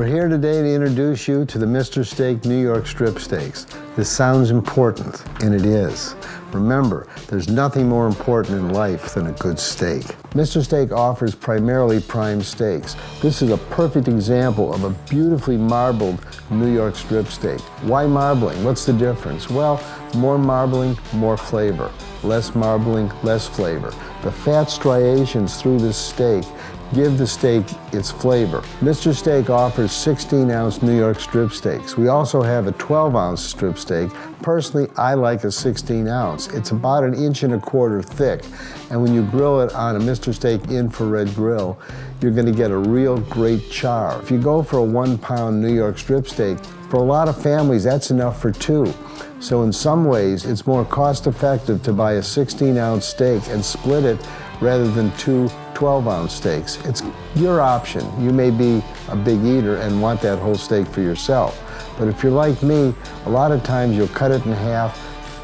We're here today to introduce you to the Mr. Steak New York Strip Steaks. This sounds important, and it is. Remember, there's nothing more important in life than a good steak. Mr. Steak offers primarily prime steaks. This is a perfect example of a beautifully marbled New York strip steak. Why marbling? What's the difference? Well, more marbling, more flavor. Less marbling, less flavor. The fat striations through this steak give the steak its flavor. Mr. Steak offers 16-ounce New York strip steaks. We also have a 12-ounce strip steak. Personally, I like a 16-ounce. It's about 1.25 inches thick, and when you grill it on a Mr. Steak infrared grill, you're gonna get a real great char. If you go for a 1-pound New York strip steak, for a lot of families, that's enough for 2. So in some ways, it's more cost-effective to buy a 16-ounce steak and split it rather than 2 12-ounce steaks. It's your option. You may be a big eater and want that whole steak for yourself. But if you're like me, a lot of times you'll cut it in half,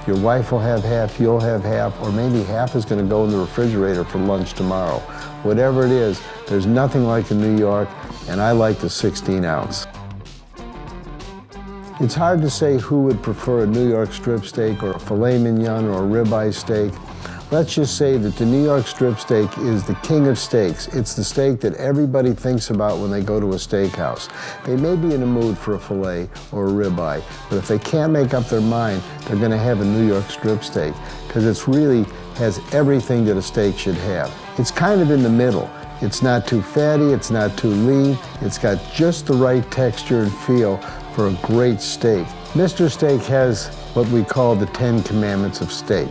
your wife will have half, you'll have half, or maybe half is going to go in the refrigerator for lunch tomorrow. Whatever it is, there's nothing like a New York, and I like the 16-ounce. It's hard to say who would prefer a New York strip steak or a filet mignon or a ribeye steak. Let's just say that the New York strip steak is the king of steaks. It's the steak that everybody thinks about when they go to a steakhouse. They may be in a mood for a filet or a ribeye, but if they can't make up their mind, they're going to have a New York strip steak because it really has everything that a steak should have. It's kind of in the middle. It's not too fatty, it's not too lean, it's got just the right texture and feel for a great steak. Mr. Steak has what we call the 10 Commandments of steak.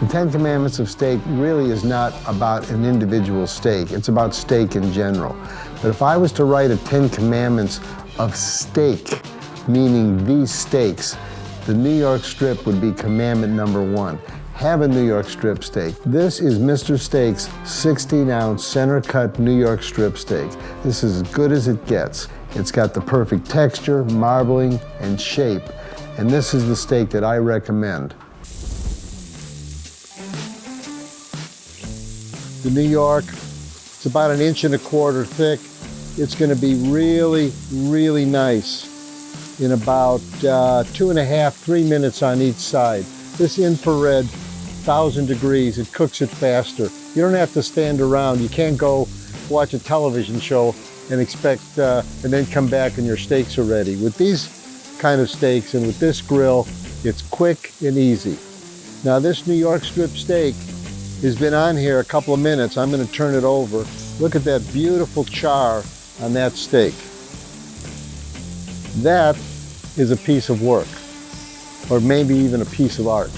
The 10 Commandments of steak really is not about an individual steak, it's about steak in general. But if I was to write a 10 Commandments of steak, meaning these steaks, the New York strip would be commandment number 1. Have a New York strip steak. This is Mr. Steak's 16-ounce center-cut New York strip steak. This is as good as it gets. It's got the perfect texture, marbling, and shape. And this is the steak that I recommend. The New York, it's about 1.25 inches thick. It's going to be really, really nice in about 2.5, 3 minutes on each side. This infrared, 1,000 degrees, it cooks it faster. You don't have to stand around. You can't go watch a television show and expect, and then come back and your steaks are ready. With these kind of steaks and with this grill, it's quick and easy. Now this New York strip steak has been on here a couple of minutes. I'm going to turn it over. Look at that beautiful char on that steak. That is a piece of work, or maybe even a piece of art.